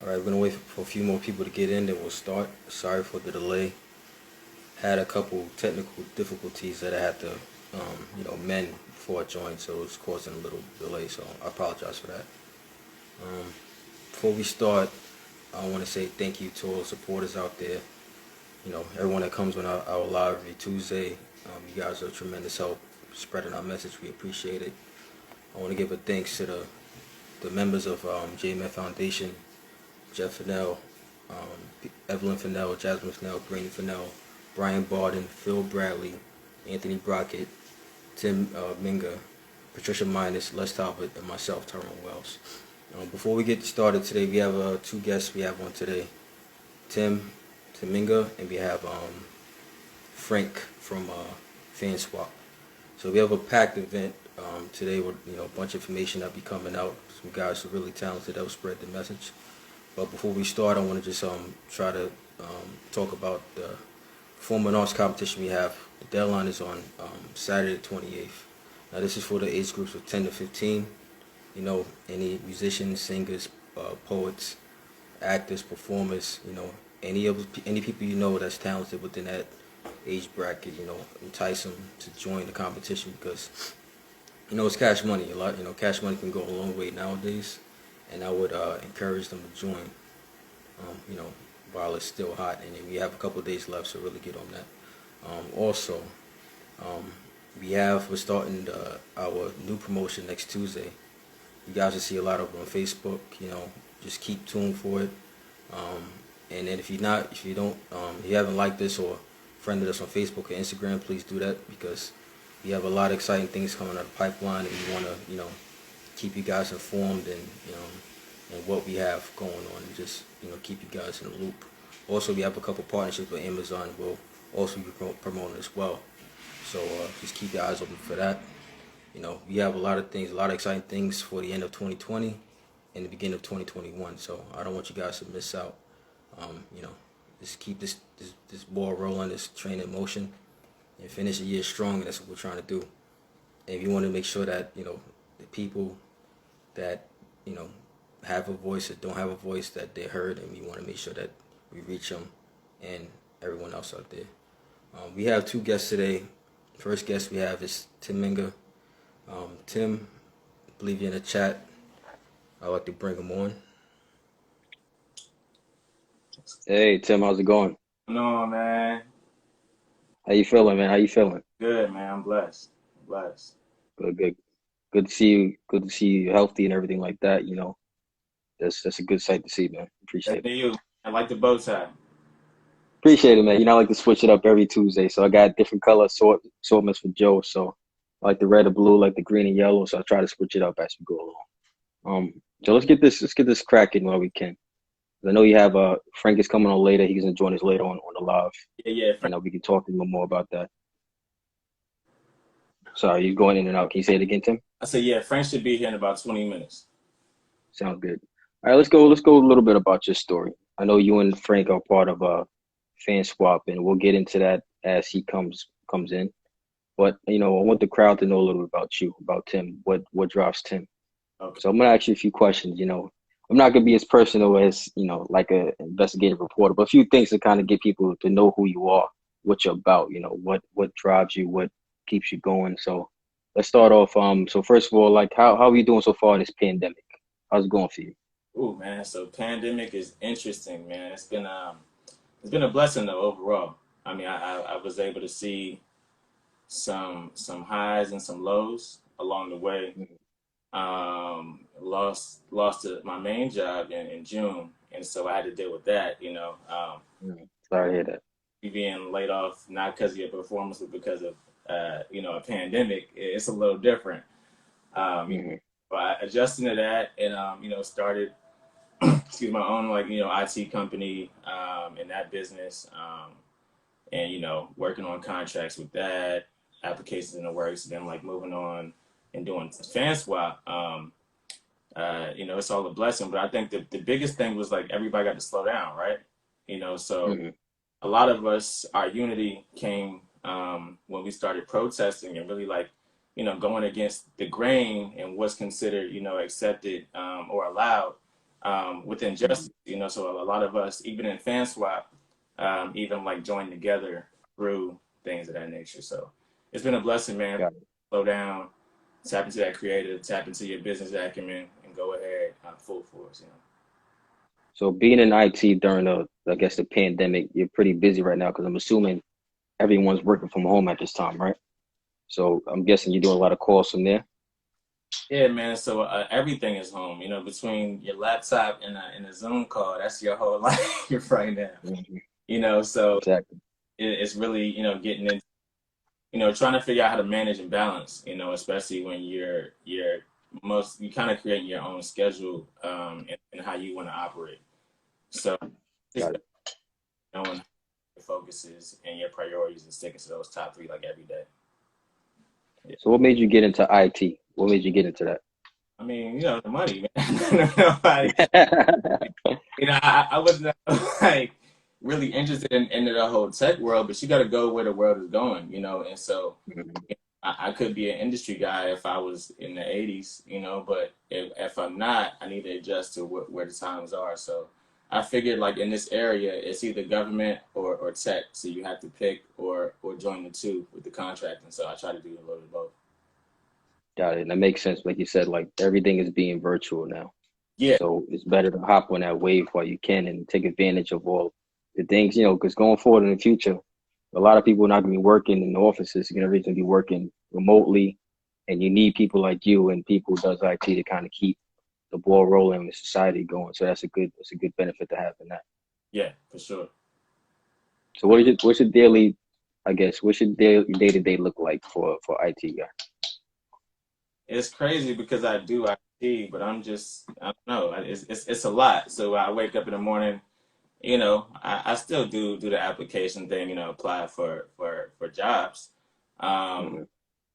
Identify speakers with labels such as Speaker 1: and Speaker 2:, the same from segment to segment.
Speaker 1: All right, we're gonna wait for a few more people to get in, then we'll start. Sorry for the delay. Had a couple technical difficulties that I had to, mend before I joined, so it was causing a little delay. So I apologize for that. Um, Before we start, I want to say thank you to all the supporters out there. Everyone that comes on our live every Tuesday. You guys are tremendous help spreading our message. We appreciate it. I want to give a thanks to the members of JMF Foundation, Jeff Fennell, Evelyn Fennell, Jasmine Fennell, Brandon Fennell, Brian Barden, Phil Bradley, Anthony Brockett, Tim Minggia, Patricia Minus, Les Talbot, and myself, Tyrone Wells. Before we get started today, we have two guests we have on today. Tim Minggia, and we have Frank from FanSwap. So we have a packed event today with a bunch of information that'll be coming out. Some guys are really talented that will spread the message. But before we start, I want to just try to talk about the performing arts competition we have. The deadline is on Saturday the 28th. Now this is for the age groups of 10 to 15. Any musicians, singers, poets, actors, performers, any people that's talented within that age bracket, entice them to join the competition because it's cash money. Cash money can go a long way nowadays, and I would encourage them to join. You know, while it's still hot, and we have a couple of days left, so really get on that. Also, um, we're starting our new promotion next Tuesday. You guys will see a lot of it on Facebook. Just keep tuned for it. And then if you haven't liked this or friended us on Facebook or Instagram, please do that because we have a lot of exciting things coming out of the pipeline, and we want to, keep you guys informed and what we have going on, and just keep you guys in the loop. Also, we have a couple partnerships with Amazon. We'll also be promoting as well. So just keep your eyes open for that. We have a lot of things, a lot of exciting things for the end of 2020 and the beginning of 2021. So I don't want you guys to miss out. Um, you know, just keep this ball rolling, this train in motion, and finish the year strong. That's what we're trying to do. And we want to make sure that the people that you know have a voice or don't have a voice, that they're heard, and we want to make sure that we reach them and everyone else out there. We have two guests today. First guest we have is Tim Minggia. Tim, I believe you're in the chat. I'd like to bring him on. Hey Tim, how's it going?
Speaker 2: No, man.
Speaker 1: How you feeling, man? How you feeling?
Speaker 2: Good, man. I'm blessed. Blessed.
Speaker 1: Good, good. Good to see you. Good to see you healthy and everything like that. That's a good sight to see, man.
Speaker 2: Thank
Speaker 1: Appreciate it.
Speaker 2: you. I like the bow tie.
Speaker 1: Appreciate it, man. I like to switch it up every Tuesday, so I got different color assortments for Joe. So I like the red and blue, like the green and yellow. So I try to switch it up as we go along. So let's get this cracking while we can. I know you have Frank is coming on later. He's gonna join us later on the live,
Speaker 2: Yeah, yeah.
Speaker 1: and we can talk a little more about that. Sorry, you going in and out. Can you say it again, Tim?
Speaker 2: I said, yeah, Frank should be here in about 20 minutes.
Speaker 1: Sounds good. All right, let's go. Let's go a little bit about your story. I know you and Frank are part of fan swap, and we'll get into that as he comes in. But I want the crowd to know a little bit about you, about Tim. What drives Tim?
Speaker 2: Okay.
Speaker 1: So I'm gonna ask you a few questions. I'm not gonna be as personal as like a investigative reporter, but a few things to kind of get people to know who you are, what you're about. What drives you, what keeps you going. So let's start off. So first of all, like how are you doing so far in this pandemic? How's it going for you?
Speaker 2: Ooh, man. So pandemic is interesting, man. It's been a blessing though overall. I mean, I was able to see some highs and some lows along the way. Lost my main job in June, and so I had to deal with that.
Speaker 1: Sorry to hear that.
Speaker 2: You being laid off not because of your performance, but because of a pandemic. It's a little different. Um, you
Speaker 1: Hmm.
Speaker 2: but I adjusting to that, and started excuse my own IT company in that business, and working on contracts with that, applications in the works, and then like moving on and doing FanSwap. It's all a blessing, but I think the biggest thing was like everybody got to slow down, right? So
Speaker 1: Hmm.
Speaker 2: a lot of us, our unity came when we started protesting and really like, going against the grain and what's considered, accepted or allowed. within
Speaker 1: Mhm.
Speaker 2: justice. So a lot of us, even in FanSwap, even like join together through things of that nature. So it's been a blessing, man.
Speaker 1: Got it.
Speaker 2: Slow down, tap into that creative, tap into your business acumen, and go ahead full force.
Speaker 1: So being in IT during I guess the pandemic, you're pretty busy right now because I'm assuming everyone's working from home at this time, right? So I'm guessing you're doing a lot of calls from there.
Speaker 2: Yeah, man. So everything is home. Between your laptop and a Zoom call, that's your whole life right now.
Speaker 1: Mhm.
Speaker 2: So
Speaker 1: Exactly.
Speaker 2: it's really getting into trying to figure out how to manage and balance. Especially when you kind of creating your own schedule and how you want to operate. So it's
Speaker 1: Got
Speaker 2: been
Speaker 1: it.
Speaker 2: knowing your focuses and your priorities and sticking to those top three like every day. Yeah.
Speaker 1: So what made you get into IT? What made you get into that?
Speaker 2: I mean, the money, man. Nobody, I wasn't like really interested in the whole tech world, but you got to go where the world is going. And so
Speaker 1: Mhm.
Speaker 2: I could be an industry guy if I was in the 80s, but if I'm not, I need to adjust to where the times are. So I figured like in this area, it's either government or tech. So you have to pick or join the two with the contract. And so I try to do a little bit of both.
Speaker 1: Got it. And that makes sense. Like you said, like everything is being virtual now.
Speaker 2: Yeah.
Speaker 1: So it's better to hop on that wave while you can and take advantage of all the things, because going forward in the future, a lot of people are not going to be working in the offices. You're going to be working remotely, and you need people like you and people who does IT to kind of keep the ball rolling and the society going. So that's a good benefit to have in that.
Speaker 2: Yeah, for sure.
Speaker 1: So what's your daily, I guess, what's your day to day look like for IT guy?
Speaker 2: It's crazy because I do IT, but I don't know. It's a lot. So I wake up in the morning. I still do the application thing. Apply for jobs. Um,
Speaker 1: Hmm.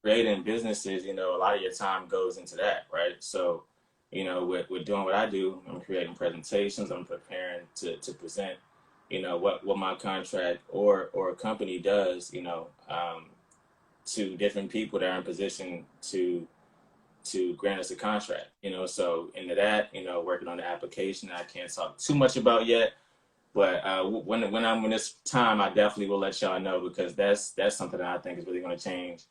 Speaker 2: Creating businesses. A lot of your time goes into that, right? So, with doing what I do, I'm creating presentations. I'm preparing to present. What my contract or a company does. To different people that are in position to grant us a contract. So into that, working on the application, I can't talk too much about yet. But when it's time, I definitely will let y'all know because that's something that I think is really going to change.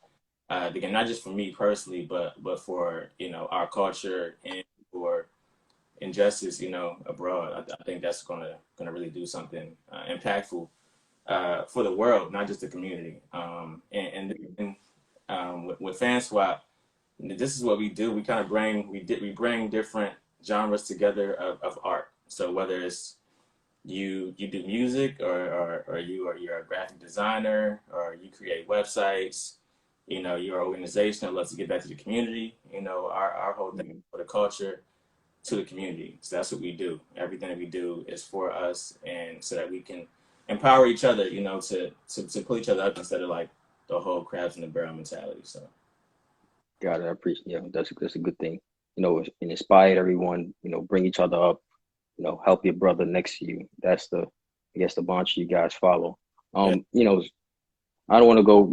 Speaker 2: Again, not just for me personally, but for our culture and for injustice, abroad. I think that's gonna really do something impactful for the world, not just the community. And then, with FanSwap, this is what we do. We kind of we bring different genres together of art. So whether it's you do music or you're a graphic designer or you create websites, your organization that loves to give back to the community. Our whole thing
Speaker 1: Hmm.
Speaker 2: for the culture to the community. So that's what we do. Everything that we do is for us and so that we can empower each other, to pull each other up instead of like the whole crabs in the barrel mentality. So
Speaker 1: Got it. I appreciate. That's a good thing. And inspire everyone. Bring each other up. Help your brother next to you. That's I guess the mantra you guys follow.
Speaker 2: yeah.
Speaker 1: Um, you know, I don't want to go,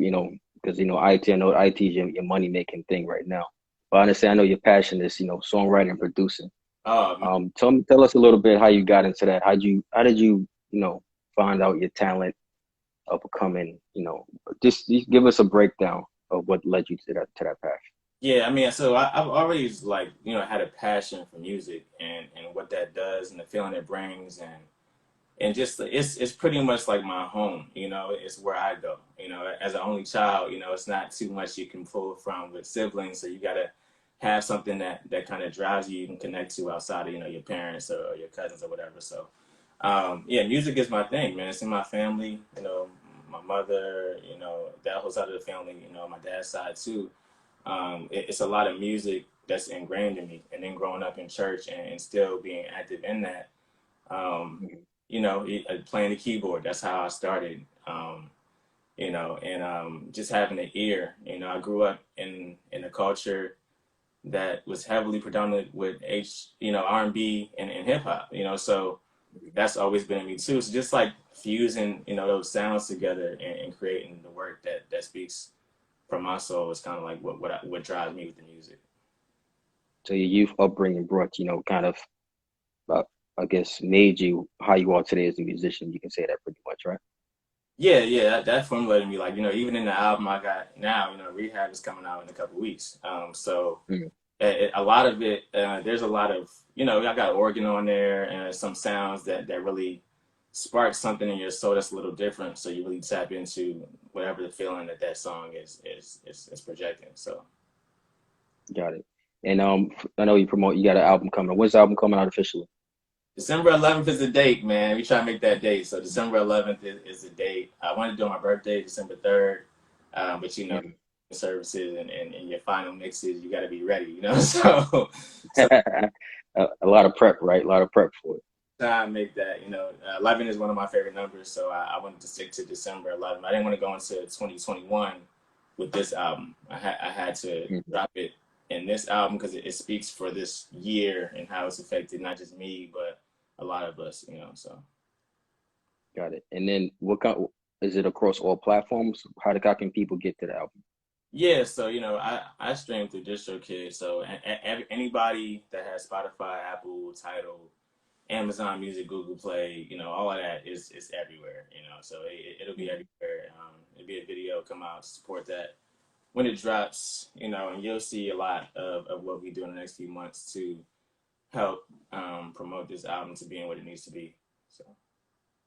Speaker 1: because IT. I know IT is your money making thing right now. But honestly, I know your passion is, songwriting and producing.
Speaker 2: Oh man.
Speaker 1: Tell us a little bit how you got into that. How did you, find out your talent of becoming, just give us a breakdown of what led you to that path.
Speaker 2: Yeah, I mean, so I've always like had a passion for music and what that does and the feeling it brings and just it's pretty much like my home. It's where I go. As an only child, it's not too much you can pull from with siblings, so you gotta have something that kind of drives you can connect to outside of your parents or your cousins or whatever. So yeah, music is my thing, man. It's in my family. My mother, that whole side of the family. My dad's side too. It's a lot of music that's ingrained in me, and then growing up in church and still being active in that. Um,
Speaker 1: Mhm.
Speaker 2: Playing the keyboard. That's how I started. And just having an ear. I grew up in a culture that was heavily predominant with R&B and hip hop. So that's always been in me too. So just like fusing those sounds together and creating the work that speaks from my soul is kind of like what drives me with the music.
Speaker 1: So your youth upbringing brought, kind of uh, I guess, made you how you are today as a musician. You can say that pretty much, right?
Speaker 2: Yeah, yeah, that formulated me. Like, even in the album I got now, Rehab is coming out in a couple weeks. So
Speaker 1: Mm.
Speaker 2: a lot of it, there's a lot of, I got organ on there and some sounds that really spark something in your soul that's a little different. So you really tap into whatever the feeling that song is projecting. So
Speaker 1: Got it. And I know you got an album coming. When's the album coming out officially?
Speaker 2: December 11th is the date, man. We try to make that date. So December 11th is the date. I wanted to do it on my birthday, December 3rd. But
Speaker 1: Mhm.
Speaker 2: services and your final mixes, you got to be ready. So
Speaker 1: A lot of prep, right? A lot of prep for it.
Speaker 2: try and make that. 11 is one of my favorite numbers, so I wanted to stick to December 11th. I didn't want to go into 2021 with this album. I had to
Speaker 1: Mhm.
Speaker 2: drop it in this album because it speaks for this year and how it's affected not just me but a lot of us. So.
Speaker 1: Got it. And then what kind is it across all platforms? How can people get to the album?
Speaker 2: Yeah, so I stream through DistroKid, so anybody that has Spotify, Apple, Tidal, Amazon Music, Google Play, all of that is everywhere. So it'll be
Speaker 1: Mhm.
Speaker 2: everywhere. It'll be a video come out to support that when it drops. And you'll see a lot of what we do in the next few months to help promote this album to being what it needs to be. So.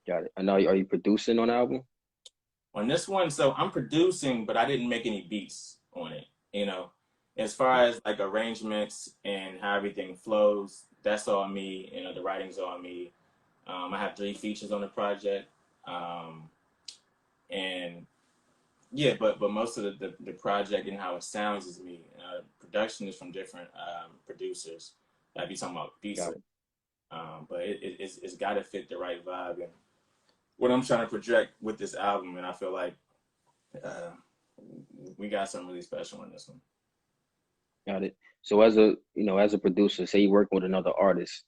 Speaker 1: Got it. I know. Are you producing on the album?
Speaker 2: On this one, so I'm producing, but I didn't make any beats on it. You know, as far
Speaker 1: Mhm.
Speaker 2: as like arrangements and how everything flows, that's all me. The writing's all me. I have 3 features on the project, and yeah, but most of the project and how it sounds is me. Production is from different producers. I'd be talking about beats,
Speaker 1: Got it.
Speaker 2: but it's got to fit the right vibe and what I'm trying to project with this album, and I feel like uh, we got something really special in this one.
Speaker 1: Got it. So as a producer, say you're working with another artist,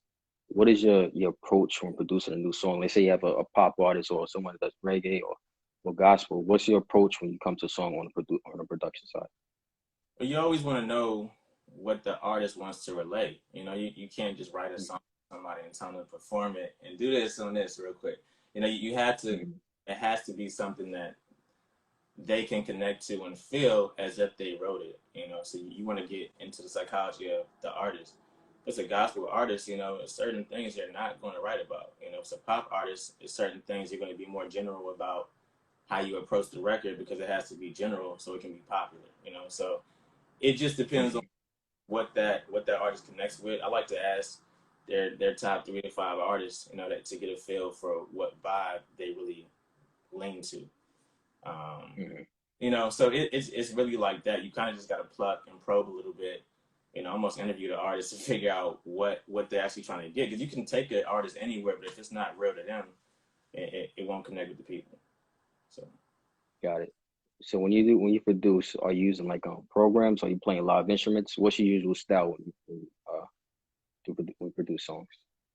Speaker 1: what is your approach when producing a new song? Let's say you have a pop artist or someone that does reggae or gospel. What's your approach when you come to a song on the production side?
Speaker 2: But you always want to know what the artist wants to relay. You can't just write a song for somebody and tell them to perform it and do this on this real quick. You have to.
Speaker 1: Mhm.
Speaker 2: It has to be something that they can connect to and feel as if they wrote it. So you want to get into the psychology of the artist. If it's a gospel artist, certain things you're not going to write about. If it's a pop artist, it's certain things you're going to be more general about how you approach the record because it has to be general so it can be popular. So it just depends on
Speaker 1: Mhm.
Speaker 2: what that artist connects with. I like to ask their top 3 to 5 artists, that to get a feel for what vibe they really lean to. Um,
Speaker 1: Mhm.
Speaker 2: so it's really like that. You kind of just got to pluck and probe a little bit. Almost interview the artist to figure out what they're actually trying to get. Because you can take an artist anywhere, but if it's not real to them, it won't connect with the people. So.
Speaker 1: Got it. So when you produce, are you using like programs? Are you playing live instruments? What's your usual style when you produce songs?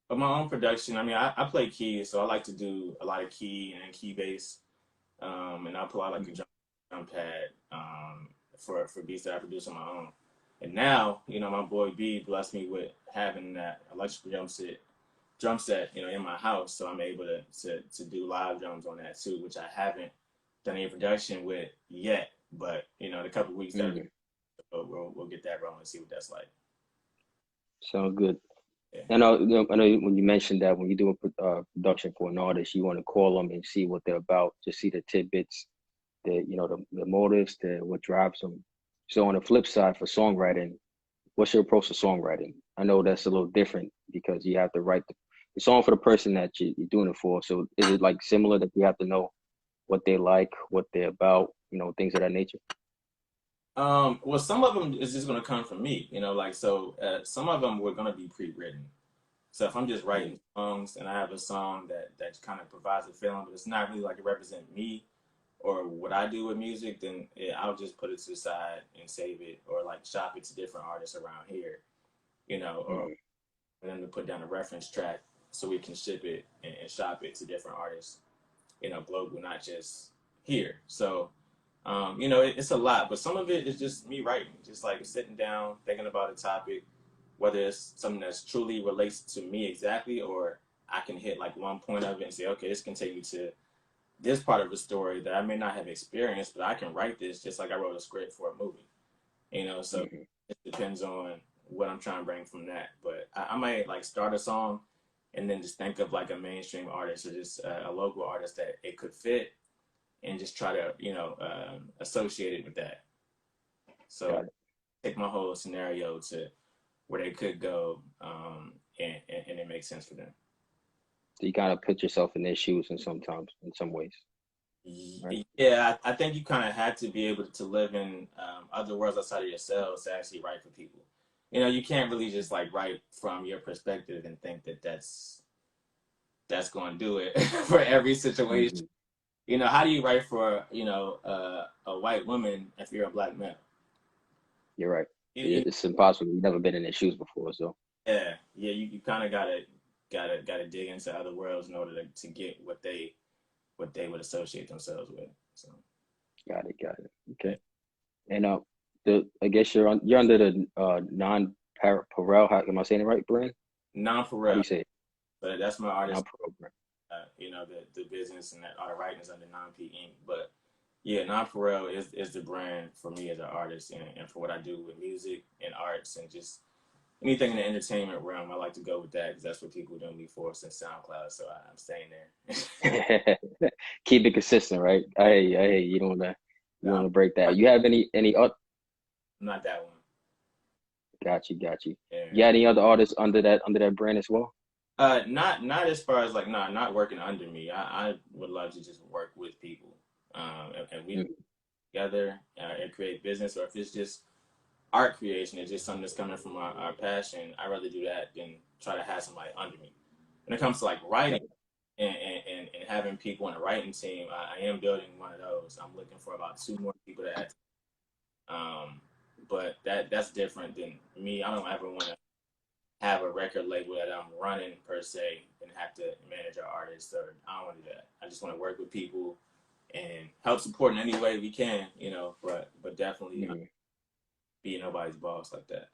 Speaker 2: But my own production, I mean, I play keys, so I like to do a lot of key and key bass. And I'll pull out like a
Speaker 1: Mhm.
Speaker 2: drum pad for beats that I produce on my own. And now, my boy B blessed me with having that electric drum set, in my house, so I'm able to do live drums on that too, which I haven't done any production with yet. But in a couple weeks that
Speaker 1: Mhm.
Speaker 2: we'll get that rolling and see what that's like.
Speaker 1: Sounds good.
Speaker 2: Yeah.
Speaker 1: I know when you mentioned that when you do a production for an artist, you want to call them and see what they're about, to see the tidbits, the motives, what drives them. So on the flip side for songwriting, what's your approach to songwriting? I know that's a little different because you have to write the song for the person that you're doing it for. So is it like similar that you have to know what they like, what they're about, things of that nature?
Speaker 2: Well, some of them is just gonna come from me, like so. Some of them were gonna be pre-written. So if I'm just
Speaker 1: Mhm.
Speaker 2: writing songs and I have a song that kind of provides a feeling, but it's not really like it represents me or what I do with music, then I'll just put it to the side and save it or like shop it to different artists around here, or
Speaker 1: Mhm.
Speaker 2: then to put down a reference track so we can ship it and shop it to different artists, global, not just here. So, it's a lot, but some of it is just me writing, just like sitting down, thinking about a topic, whether it's something that's truly relates to me exactly, or I can hit like one point of it and say, okay, this can take you to this part of the story that I may not have experienced, but I can write this just like I wrote a script for a movie. So
Speaker 1: Hmm.
Speaker 2: it depends on what I'm trying to bring from that. But I might like start a song and then just think of like a mainstream artist or just a local artist that it could fit and just try to, associate it with that. So
Speaker 1: Got it.
Speaker 2: take my whole scenario to where they could go, and it makes sense for them.
Speaker 1: So you kind of put yourself in their shoes in sometimes, in some ways, right?
Speaker 2: Yeah, I think you kind of had to be able to live in other worlds outside of yourselves to actually write for people. You can't really just like write from your perspective and think that that's going to do it for every situation.
Speaker 1: Hmm.
Speaker 2: How do you write for a white woman if you're a black male?
Speaker 1: You're right.
Speaker 2: You, you,
Speaker 1: It's impossible. You've never been in their shoes before, so
Speaker 2: yeah. You kind of gotta dig into other worlds in order to get what they would associate themselves with. So
Speaker 1: got it.
Speaker 2: yeah,
Speaker 1: Okay. And the I guess you're under the non-Pareil. How am I saying it right, brand? How do
Speaker 2: non-Pharrell,
Speaker 1: you say it?
Speaker 2: but that's my artist.
Speaker 1: Non-Pareil brand.
Speaker 2: The business and that all the writing is under non-P Inc. But yeah, NonPareil is the brand for me as an artist and for what I do with music and arts and just anything in the entertainment realm. I like to go with that because that's what people know me for since SoundCloud. So I'm staying there.
Speaker 1: Keep it consistent, right? I you don't wanna you
Speaker 2: No,
Speaker 1: don't wanna break that. You have any
Speaker 2: I'm not that one.
Speaker 1: got you. You
Speaker 2: Yeah.
Speaker 1: got any other artists under that brand as well?
Speaker 2: Not as far as like not working under me. I would love to just work with people, and we
Speaker 1: Mhm.
Speaker 2: together and create business, or if it's just art creation, it's just something that's coming from our passion. I'd rather do that than try to have somebody under me. When it comes to like writing
Speaker 1: Got it.
Speaker 2: and having people on a writing team, I am building one of those. I'm looking for about two more people to add. But that's different than me. I don't ever want to have a record label that I'm running per se and have to manage our artists. Or I don't want to do that. I just want to work with people and help support in any way we can, but definitely
Speaker 1: Mhm.
Speaker 2: be nobody's boss like that.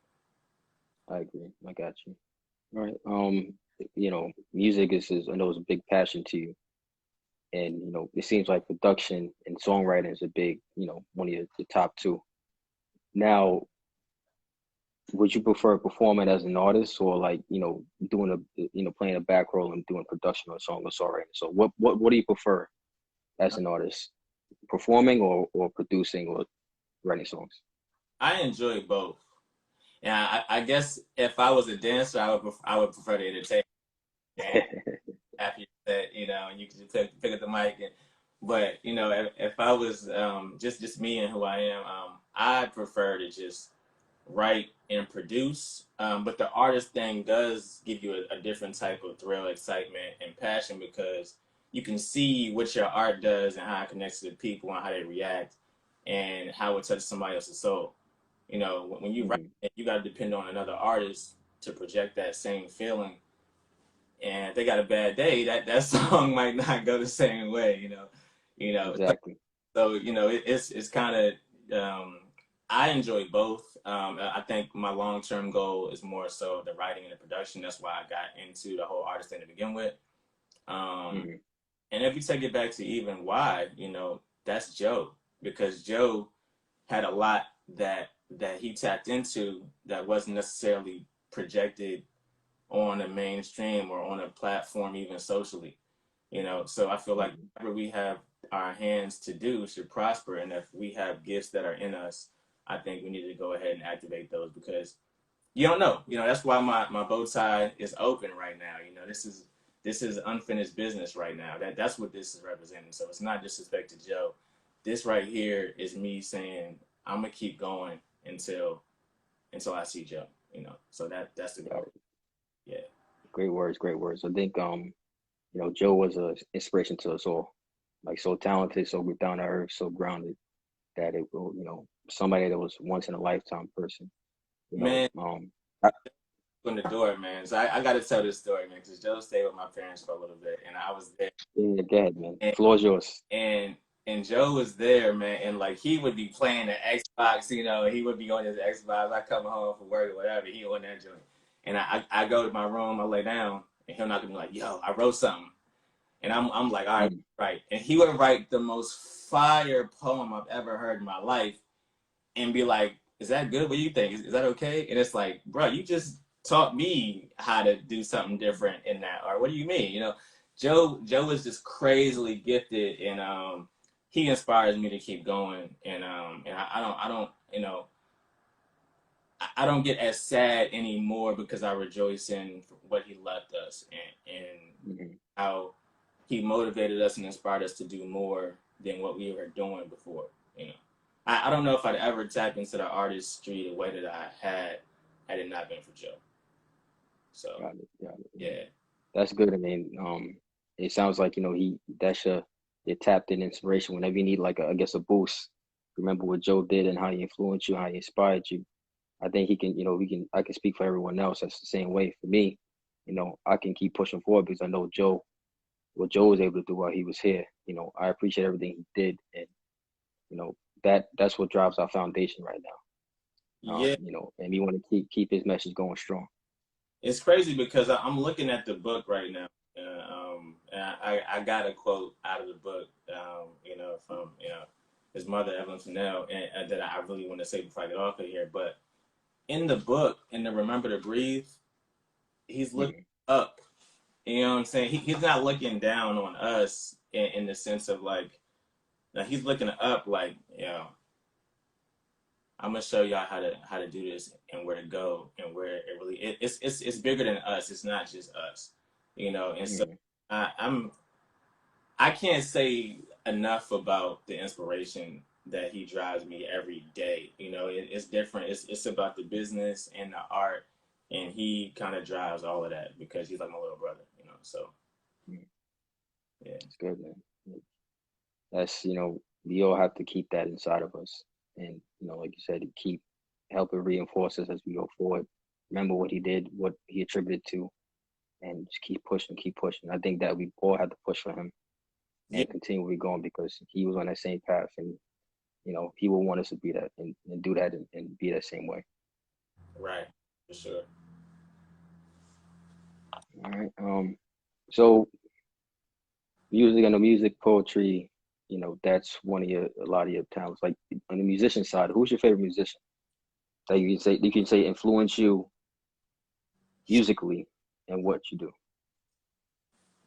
Speaker 1: I agree. I got you. All right. Music is I know is a big passion to you, and it seems like production and songwriting is a big, one of the top two. Now, would you prefer performing as an artist or like, doing playing a back role and doing production on a song or songwriting? So what do you prefer as an artist? Performing or producing or writing songs?
Speaker 2: I enjoy both. Yeah, I guess if I was a dancer, I would prefer the entertainment. And after you said, and you could just pick up the mic. But if I was just me and who I am, I prefer to just write and produce. But the artist thing does give you a different type of thrill, excitement, and passion because you can see what your art does and how it connects to the people and how they react and how it touches somebody else's soul. When you write,
Speaker 1: Hmm.
Speaker 2: you got to depend on another artist to project that same feeling. And if they got a bad day, that song might not go the same way. You know.
Speaker 1: Exactly.
Speaker 2: So it's kind of I enjoy both. I think my long term goal is more so the writing and the production. That's why I got into the whole artist thing to begin with. Um,
Speaker 1: Hmm.
Speaker 2: and if you take it back to even why, that's Joe because Joe had a lot that he tapped into that wasn't necessarily projected on a mainstream or on a platform even socially. So I feel like
Speaker 1: Hmm.
Speaker 2: whatever we have our hands to do should prosper, and if we have gifts that are in us, I think we need to go ahead and activate those because you don't know. That's why my bow tie is open right now. This is unfinished business right now. That's what this is representing. So it's not disrespect to Joe. This right here is me saying I'm gonna keep going until I see Joe. So that's the
Speaker 1: Got
Speaker 2: goal.
Speaker 1: it.
Speaker 2: Yeah.
Speaker 1: Great words, great words. I think Joe was a inspiration to us all. Like so talented, so down to earth, so grounded that it will, somebody that was once in a lifetime person. You know,
Speaker 2: Man,
Speaker 1: um, I,
Speaker 2: open the door, man. So I got to tell this story, man, because Joe stayed with my parents for a little bit, and I was there,
Speaker 1: yeah, go ahead, man.
Speaker 2: and
Speaker 1: Floor's yours.
Speaker 2: and and Joe was there, man, and like he would be playing the Xbox, he would be on his Xbox. I come home from work or whatever, he on that joint. and I go to my room, I lay down, and he'll not gonna be like, "Yo, I wrote something," and I'm like, "All right,
Speaker 1: Mm.
Speaker 2: right," and he would write the most fire poem I've ever heard in my life, and be like, "Is that good? What do you think? Is that okay?" And it's like, bro, you just taught me how to do something different in that. Or what do you mean? You know, Joe is just crazily gifted, and he inspires me to keep going. And I don't, you know, I don't get as sad anymore because I rejoice in what he left us and
Speaker 1: Mhm.
Speaker 2: how he motivated us and inspired us to do more than what we were doing before. You know, I don't know if I'd ever tap into the artistry the way that I had it not been for Joe. So
Speaker 1: Got it. Got it.
Speaker 2: yeah,
Speaker 1: That's good. I mean, it sounds like, that's your tapped in inspiration whenever you need like I guess a boost. Remember what Joe did and how he influenced you, how he inspired you. I think he can, I can speak for everyone else. That's the same way for me. I can keep pushing forward because I know what Joe was able to do while he was here. I appreciate everything he did, and you know that's what drives our foundation right now.
Speaker 2: yeah.
Speaker 1: And we want to keep his message going strong.
Speaker 2: It's crazy because I'm looking at the book right now, and I got a quote out of the book, you know, from his mother Evelyn Fennell, and that I really want to say before I get off of here. But in the book, in the Remember to Breathe, he's looking
Speaker 1: Hmm.
Speaker 2: up. You know what I'm saying? He's not looking down on us in the sense of like, now he's looking up like, I'm gonna show y'all how to do this and where to go and where it really it's bigger than us. It's not just us, you know. And so
Speaker 1: Hmm.
Speaker 2: I'm I can't say enough about the inspiration that he drives me every day. You know, it's different. It's about the business and the art, and he kind of drives all of that because he's like my little brother. You know, so yeah,
Speaker 1: It's good, man. That's, we all have to keep that inside of us. And, like you said, keep helping reinforce us as we go forward. Remember what he did, what he attributed to, and just keep pushing, keep pushing. I think that we all have to push for him
Speaker 2: yeah,
Speaker 1: and continue where we're going because he was on that same path and, he will want us to be that and do that and be that same way.
Speaker 2: right, for sure.
Speaker 1: All right. So music, I know music, poetry, that's one of a lot of your talents. Like on the musician side, who's your favorite musician? That you can say influence you musically and what you do.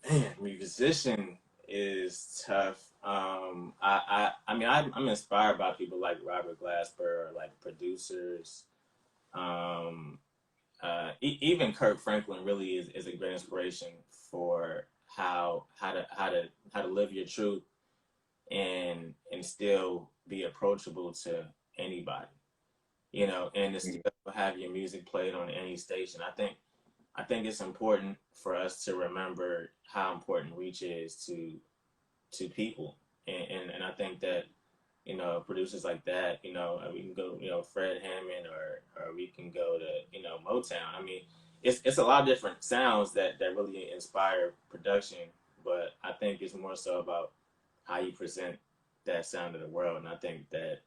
Speaker 2: Man, musician is tough. I mean, I'm inspired by people like Robert Glasper, or like producers. Um, Even Kirk Franklin really is a great inspiration for how to live your truth and still be approachable to anybody. You know, and to
Speaker 1: Mhm.
Speaker 2: still have your music played on any station. I think it's important for us to remember how important reach is to people, and I think that producers like that, we can go, Fred Hammond, or we can go to Motown. I mean, it's a lot of different sounds that really inspire production, but I think it's more so about how you present that sound to the world, and I think that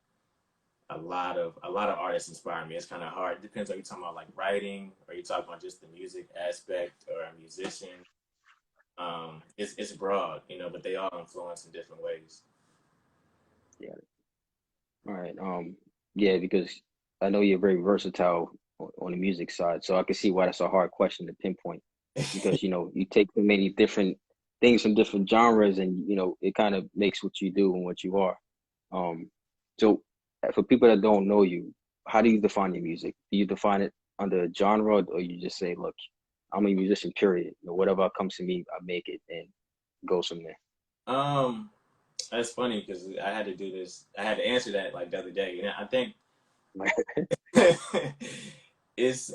Speaker 2: a lot of artists inspire me. It's kind of hard. It depends on you talking about like writing, or you talking about just the music aspect, or a musician. It's broad, but they all influence in different ways.
Speaker 1: Yeah. All right. Yeah, because I know you're very versatile on the music side, so I can see why that's a hard question to pinpoint. Because you take so many different things from different genres, and it kind of makes what you do and what you are. Um, so for people that don't know you, how do you define your music? Do you define it under a genre, or you just say, "Look, I'm a musician, period. Whatever comes to me, I make it and goes from there."
Speaker 2: um, that's funny because I had to do this. I had to answer that like the other day, and I think it's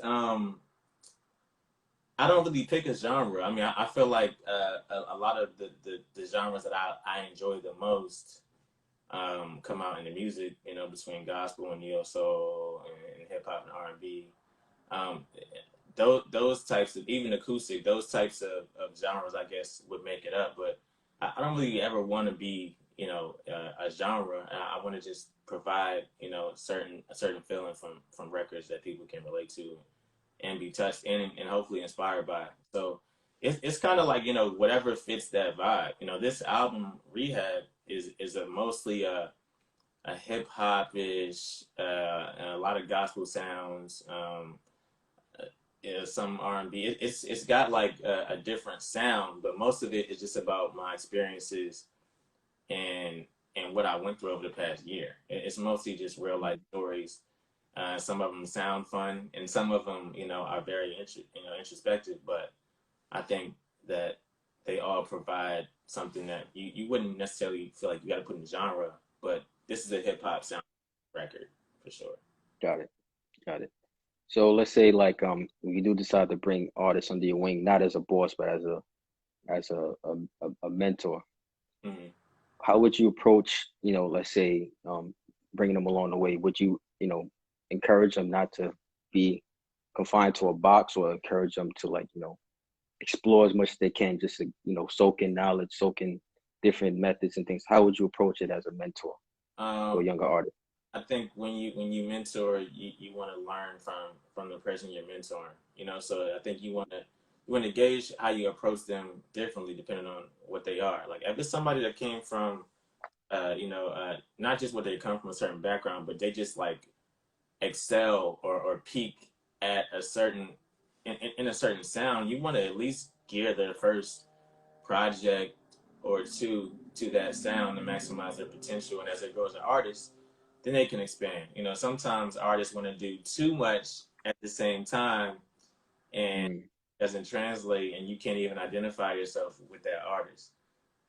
Speaker 2: I don't really pick a genre. I mean, I feel like a lot of the genres that I enjoy the most come out in the music. Between gospel and neo soul and hip hop and R&B. Um, those types of, even acoustic, those types of genres, I guess, would make it up. But I don't really ever want to be, a genre. I want to just provide, a certain feeling from records that people can relate to, and be touched and hopefully inspired by. So it's kind of like, you know, whatever fits that vibe. You know, this album Rehab is a mostly a hip hop ish, and a lot of gospel sounds. Some R&B. It's got like a different sound, but most of it is just about my experiences and what I went through over the past year. It's mostly just real life stories. Some of them sound fun, and some of them, you know, are very introspective. But I think that they all provide something that you wouldn't necessarily feel like you got to put in genre. But this is a hip hop sound record for sure.
Speaker 1: Got it. Got it. So let's say like if you do decide to bring artists under your wing, not as a boss, but as a mentor,
Speaker 2: Mm-hmm.
Speaker 1: how would you approach, let's say bringing them along the way? Would you, encourage them not to be confined to a box, or encourage them to like, explore as much as they can, just to, soak in knowledge, soak in different methods and things? How would you approach it as a mentor to a younger artist?
Speaker 2: I think when you mentor, you want to learn from the person you're mentoring. You know, so I think you want to gauge how you approach them differently depending on what they are. Like if it's somebody that came from, not just what they come from a certain background, but they just like excel or peak at a certain in a certain sound. You want to at least gear their first project or two to that sound to maximize their potential. And as they grow as an artist, then they can expand. You know, sometimes artists want to do too much at the same time and
Speaker 1: Mm,
Speaker 2: doesn't translate, and you can't even identify yourself with that artist.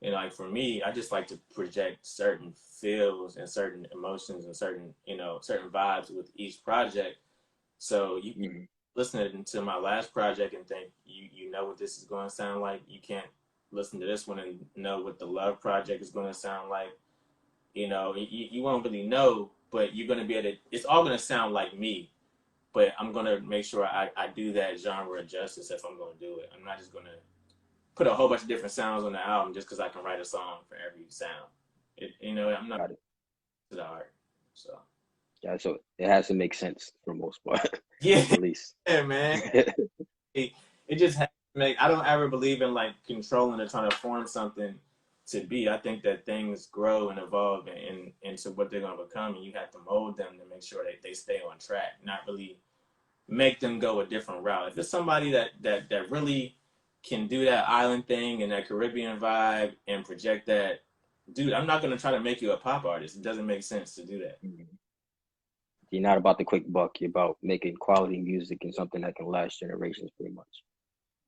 Speaker 2: You know, like for me, I just like to project certain feels and certain emotions and certain vibes with each project. So you can
Speaker 1: mm,
Speaker 2: listen to my last project and think you know what this is going to sound like. You can't listen to this one and know what the Love project is going to sound like. You know, you won't really know, but you're going to be able to, it's all going to sound like me, but I'm going to make sure I do that genre justice if I'm going to do it. I'm not just going to put a whole bunch of different sounds on the album just because I can write a song for every sound. I'm not
Speaker 1: got it.
Speaker 2: to the art. So,
Speaker 1: Yeah, so it has to make sense for the most part,
Speaker 2: yeah,
Speaker 1: at least.
Speaker 2: man. It just has to make, I don't ever believe in like controlling or trying to form something to be. I think that things grow and evolve into what they're going to become, and you have to mold them to make sure that they stay on track, not really make them go a different route. If it's somebody that really can do that island thing and that Caribbean vibe and project that, dude, I'm not going to try to make you a pop artist. It doesn't make sense to do that.
Speaker 1: You're not about the quick buck. You're about making quality music and something that can last generations, pretty much.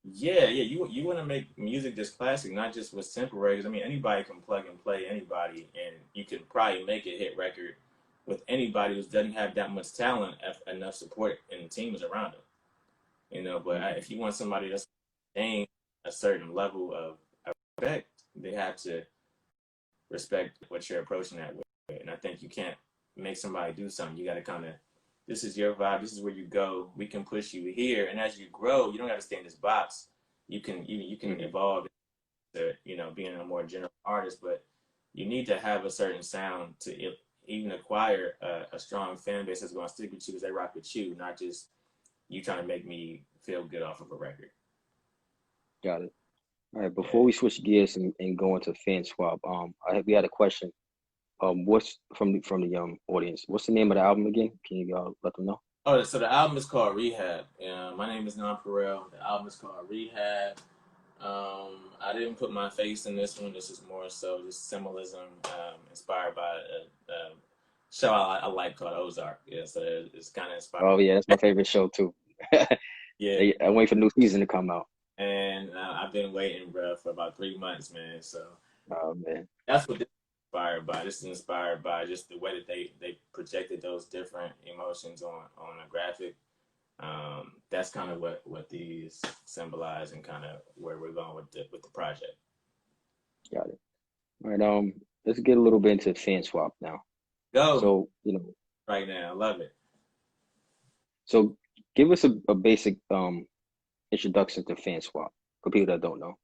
Speaker 2: Yeah, yeah. You want to make music that's classic, not just with contemporaries. I mean, anybody can plug and play anybody, and you can probably make a hit record with anybody who doesn't have that much talent, enough support and teams around them. You know, but
Speaker 1: Mm,
Speaker 2: if you want somebody that's staying a certain level of respect, they have to respect what you're approaching that with. And I think you can't make somebody do something. You got to kind of, this is your vibe. This is where you go. We can push you here, and as you grow, you don't got to stay in this box. You can
Speaker 1: mm,
Speaker 2: evolve to being a more general artist, but you need to have a certain sound to even acquire a strong fan base that's going to stick with you because they rock with you, not just you trying to make me feel good off of a record.
Speaker 1: got it. All right.
Speaker 2: Yeah.
Speaker 1: Before we switch gears and go into FanSwap, we had a question. What's from the audience? What's the name of the album again? Can you let them know?
Speaker 2: Oh, so the album is called Rehab. My name is NonPareil. The album is called Rehab. I didn't put my face in this one. This is more so just symbolism, inspired by a show I like called Ozark. Yeah, so it's kind of inspired.
Speaker 1: Oh yeah, that's my favorite show too.
Speaker 2: Yeah,
Speaker 1: I wait for the new season to come out.
Speaker 2: and I've been waiting, bro, for about 3 months, man. So
Speaker 1: Oh man,
Speaker 2: that's what this is inspired by. This is inspired by just the way that they projected those different emotions on a graphic. That's kind of what these symbolize and kind of where we're going with the project.
Speaker 1: got it. All right. Let's get a little bit into FanSwap now.
Speaker 2: Go
Speaker 1: So
Speaker 2: right now, I love it.
Speaker 1: so give us a basic introduction to FanSwap for people that don't know.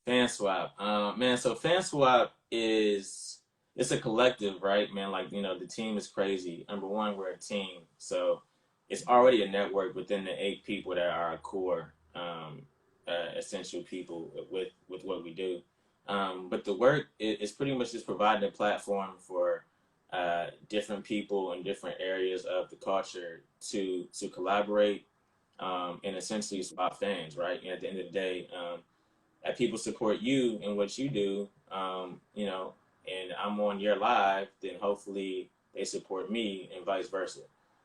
Speaker 2: FanSwap, man. So FanSwap it's a collective, right, man? Like the team is crazy. Number one, we're a team, so it's already a network within the 8 people that are our core essential people with what we do. But the work is pretty much just providing a platform for different people in different areas of the culture to collaborate and essentially swap fans, right? And at the end of the day, if people support you in what you do, and I'm on your live, then hopefully they support me and vice versa.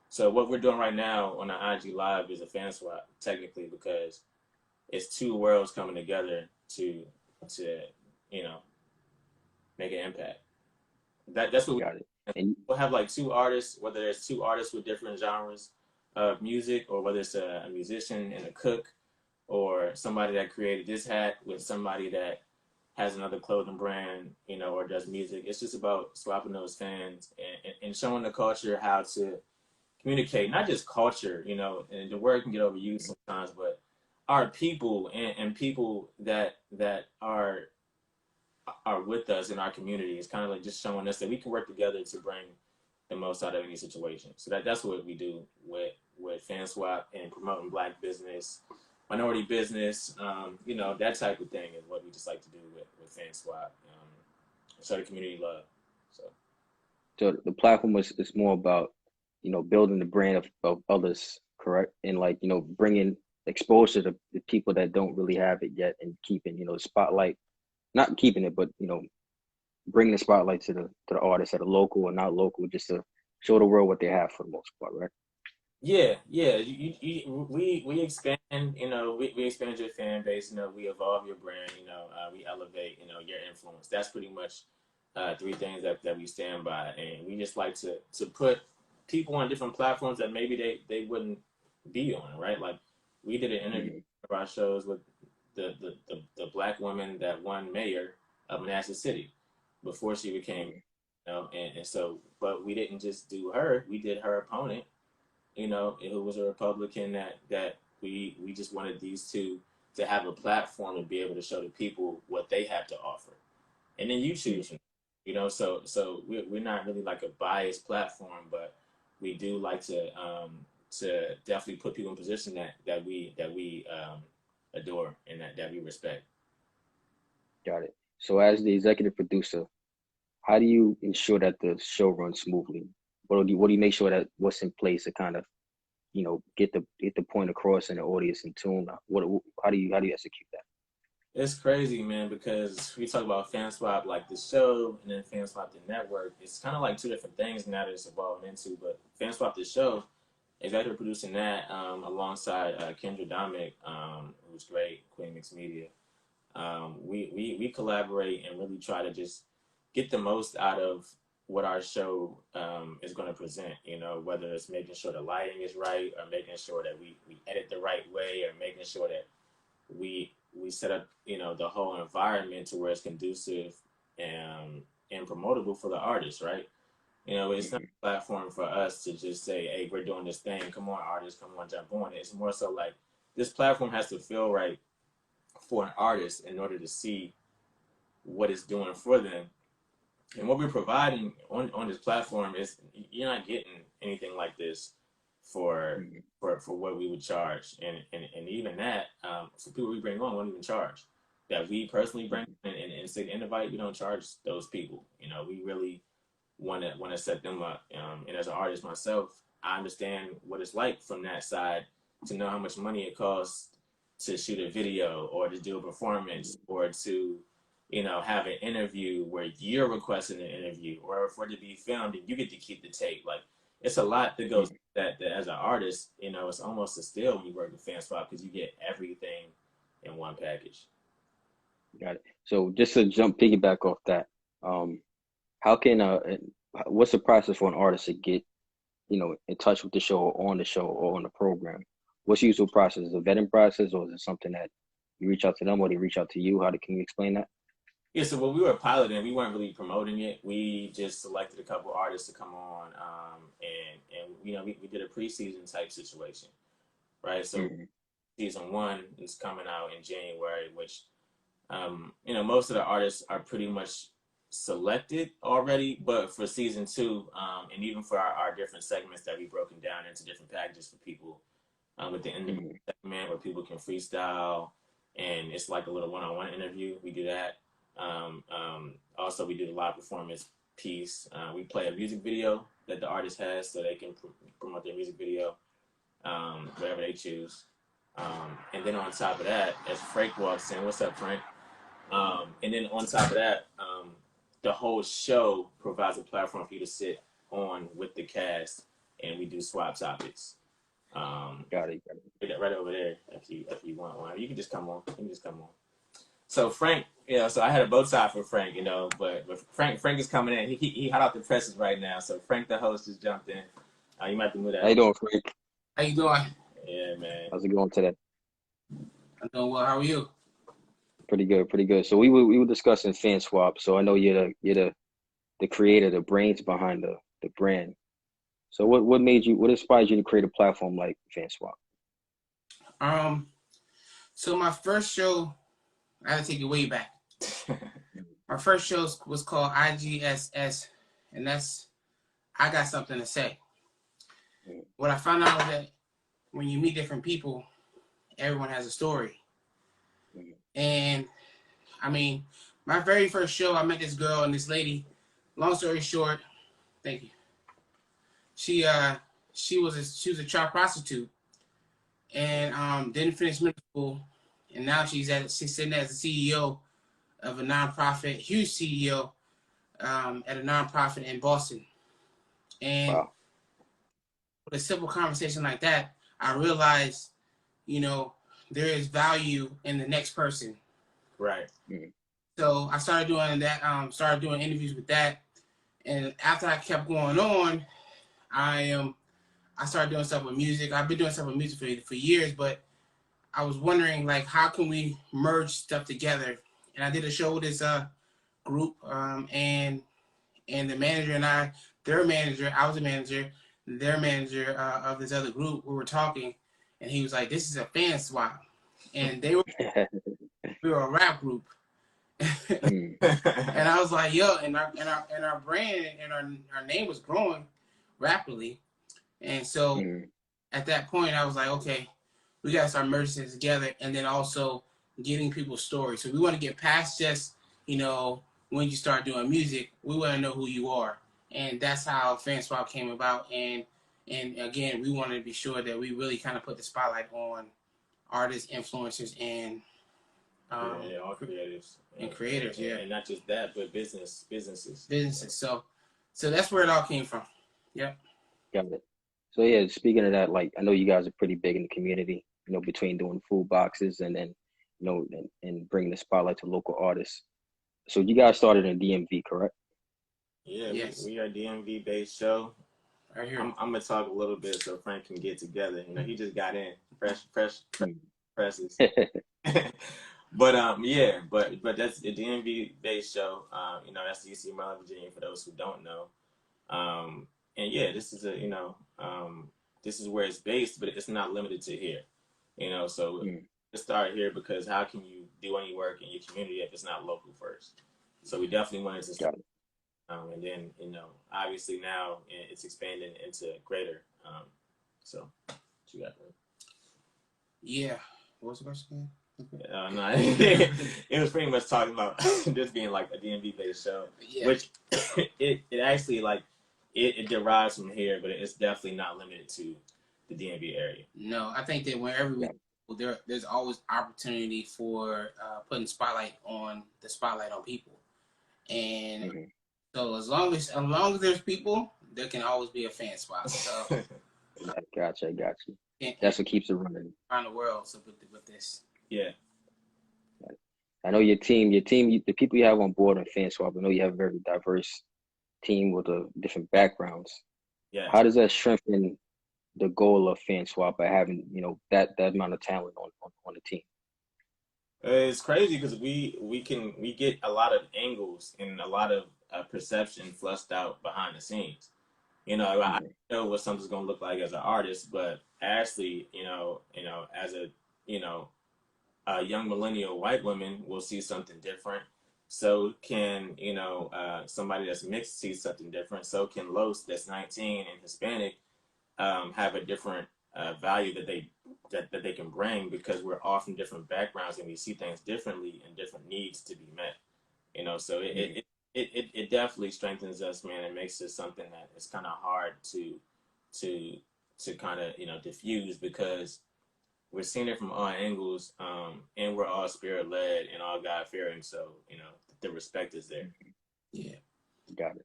Speaker 2: So what we're doing right now on the IG live is a fan swap, technically, because it's two worlds coming together to you know make an impact. That's what
Speaker 3: Got it. And
Speaker 2: we'll have, like two artists, whether it's two artists with different genres of music, or whether it's a musician and a cook, or somebody that created this hat with somebody that has another clothing brand, or does music. It's just about swapping those fans and showing the culture how to communicate, not just culture, and the word can get overused sometimes, but our people and people that are with us in our community. It's kind of like just showing us that we can work together to bring the most out of any situation. So that's what we do with FanSwap and promoting Black business, minority business, that type of thing is what we just like to do with FanSwap. Show the community love. So
Speaker 3: so the platform is more about, building the brand of others, correct? And like, bringing exposure to the people that don't really have it yet, and keeping, the spotlight, not keeping it, but, bringing the spotlight to the artists that are local or not local, just to show the world what they have for the most part, right?
Speaker 2: yeah. We expand. We expand your fan base. We evolve your brand. We elevate. Your influence. That's pretty much three things that we stand by, and we just like to put people on different platforms that maybe they wouldn't be on. Right? Like we did an interview
Speaker 3: Mm-hmm.
Speaker 2: of our shows with the Black woman that won mayor of Manassas City before she became. And so, but we didn't just do her. We did her opponent, who was a Republican, that we just wanted these two to have a platform to be able to show the people what they have to offer, and then you choose. So we're not really like a biased platform, but we do like to definitely put people in position that we adore and that we respect.
Speaker 3: Got it. So as the executive producer, how do you ensure that the show runs smoothly? What do you make sure that what's in place to kind of, get the point across and the audience in tune? How do you execute that?
Speaker 2: It's crazy, man, because we talk about FanSwap like the show, and then FanSwap the network. It's kind of like two different things now that it's evolving into. But FanSwap the show, executive producing that alongside Kendra Dominic, who's great, Queen Mix Media. We collaborate and really try to just get the most out of what our show is going to present. Whether it's making sure the lighting is right, or making sure that we edit the right way, or making sure that we set up the whole environment to where it's conducive and promotable for the artist, right? It's not
Speaker 3: Mm-hmm.
Speaker 2: a platform for us to just say, hey, we're doing this thing, come on artists, come on, jump on it. It's more so like this platform has to feel right for an artist in order to see what it's doing for them. And what we're providing on this platform is, you're not getting anything like this for
Speaker 3: Mm-hmm.
Speaker 2: for what we would charge, and even that, for people we bring on, won't even charge. That we personally bring and say invite, we don't charge those people. We really want to set them up. And as an artist myself, I understand what it's like from that side, to know how much money it costs to shoot a video, or to do a performance, or to have an interview where you're requesting an interview, or for it to be filmed and you get to keep the tape. Like, it's a lot that goes
Speaker 3: Mm-hmm.
Speaker 2: that as an artist, it's almost a steal when you work with FanSwap, because you get everything in one package.
Speaker 3: Got it. So just to piggyback off that, how can what's the process for an artist to get, in touch with the show, or on the show, or on the program? What's the usual process? Is it a vetting process, or is it something that you reach out to them, or they reach out to you? Can you explain that?
Speaker 2: Yeah, so when we were piloting, we weren't really promoting it. We just selected a couple artists to come on, and we did a preseason type situation, right? So
Speaker 3: Mm-hmm.
Speaker 2: season one is coming out in January, which most of the artists are pretty much selected already, but for season 2, and even for our different segments that we've broken down into different packages for people, with the interview
Speaker 3: Mm-hmm.
Speaker 2: segment where people can freestyle, and it's like a little one-on-one interview. We do that. Also, we do the live performance piece. We play a music video that the artist has, so they can promote their music video, whatever they choose. And then on top of that, as Frank walks in, what's up, Frank? And then on top of that, the whole show provides a platform for you to sit on with the cast, and we do swap topics.
Speaker 3: Got it.
Speaker 2: Right over there, if you want one, you can just come on. So Frank, so I had a bow tie for Frank, but Frank is coming in. He hot off the presses right now. So Frank, the host, just jumped in. You might have to move that.
Speaker 3: How you doing, Frank?
Speaker 4: How you doing?
Speaker 2: Yeah, man.
Speaker 3: How's it going today?
Speaker 4: I'm doing well. How are you?
Speaker 3: Pretty good. So we were discussing FanSwap. So I know you're the creator, the brains behind the brand. So what inspired you to create a platform like FanSwap?
Speaker 4: So my first show, I had to take it way back. My first show was called IGSS, and that's I Got Something to Say. What I found out was that when you meet different people, everyone has a story. And I mean, my very first show, I met this girl and this lady. Long story short, thank you. She was a child prostitute, and didn't finish middle school, and now she's sitting as the CEO of a nonprofit, huge CEO, at a nonprofit in Boston. And
Speaker 3: Wow.
Speaker 4: with a simple conversation like that, I realized, there is value in the next person.
Speaker 2: Right.
Speaker 4: So I started doing that. Started doing interviews with that, and after I kept going on, I started doing stuff with music. I've been doing stuff with music for years, but I was wondering, like, how can we merge stuff together? And I did a show with this group, and the manager and I was a manager, their manager of this other group, we were talking, and he was like, "This is a fan swap," and we were a rap group. And I was like, "Yo," and our brand and our name was growing rapidly, and so at that point I was like, okay, we gotta start merging it together, and then also getting people's stories. So we want to get past just when you start doing music, we want to know who you are, and that's how FanSwap came about. And again, we wanted to be sure that we really kind of put the spotlight on artists, influencers, and
Speaker 2: all creatives
Speaker 4: and creators,
Speaker 2: and not just that, but businesses.
Speaker 4: So that's where it all came from. Yep.
Speaker 3: Got it. So yeah, speaking of that, like I know you guys are pretty big in the community, between doing food boxes and then, and bringing the spotlight to local artists. So you guys started in DMV, correct?
Speaker 2: Yeah,
Speaker 4: yes.
Speaker 2: we are a DMV based show.
Speaker 4: Right here.
Speaker 2: I'm gonna talk a little bit so Frank can get together. He just got in fresh presses. But but that's a DMV based show. That's the UC Maryland, Virginia, for those who don't know. And yeah, this is this is where it's based, but it's not limited to here. So let's start here, because how can you do any work in your community if it's not local first? So we definitely wanted to start, and then obviously now it's expanding into greater. So what you got?
Speaker 4: Yeah. What was the question?
Speaker 2: No, it was pretty much talking about this being like a DMV based show, which it actually it derives from here, but it's definitely not limited to the DMV area.
Speaker 4: No, I think that wherever we go, there's always opportunity for putting spotlight on people, and so as long as there's people, there can always be a fan spot. So
Speaker 3: I got you. That's what keeps it running
Speaker 4: around the world. So with this.
Speaker 2: Yeah.
Speaker 3: I know your team, the people you have on board on FanSwap, I know you have a very diverse team with different backgrounds.
Speaker 2: Yeah.
Speaker 3: How does that strengthen the goal of FanSwap by having, that amount of talent on the team?
Speaker 2: It's crazy because we get a lot of angles and a lot of perception flushed out behind the scenes. I know what something's gonna look like as an artist, but Ashley, as a young millennial white woman will see something different. So can, somebody that's mixed see something different. So can Los that's 19 and Hispanic have a different value that they can bring, because we're all from different backgrounds and we see things differently and different needs to be met. So it definitely strengthens us, man. It makes it something that is kind of hard to kind of diffuse, because we're seeing it from all angles, and we're all spirit led and all God fearing. So the respect is there.
Speaker 4: Yeah,
Speaker 3: got it.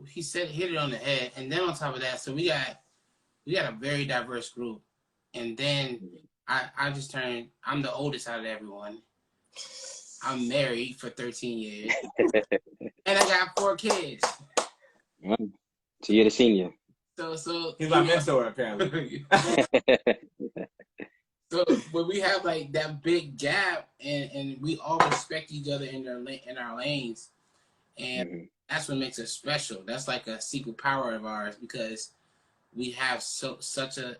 Speaker 4: He said hit it on the head, and then on top of that, so we got a very diverse group, and then I just turned. I'm the oldest out of everyone. I'm married for 13 years, and I got 4 kids.
Speaker 3: So you're the senior.
Speaker 4: So
Speaker 2: he's my mentor, apparently.
Speaker 4: So, but we have like that big gap, and we all respect each other in our lanes, and that's what makes us special. That's like a secret power of ours, because we have such a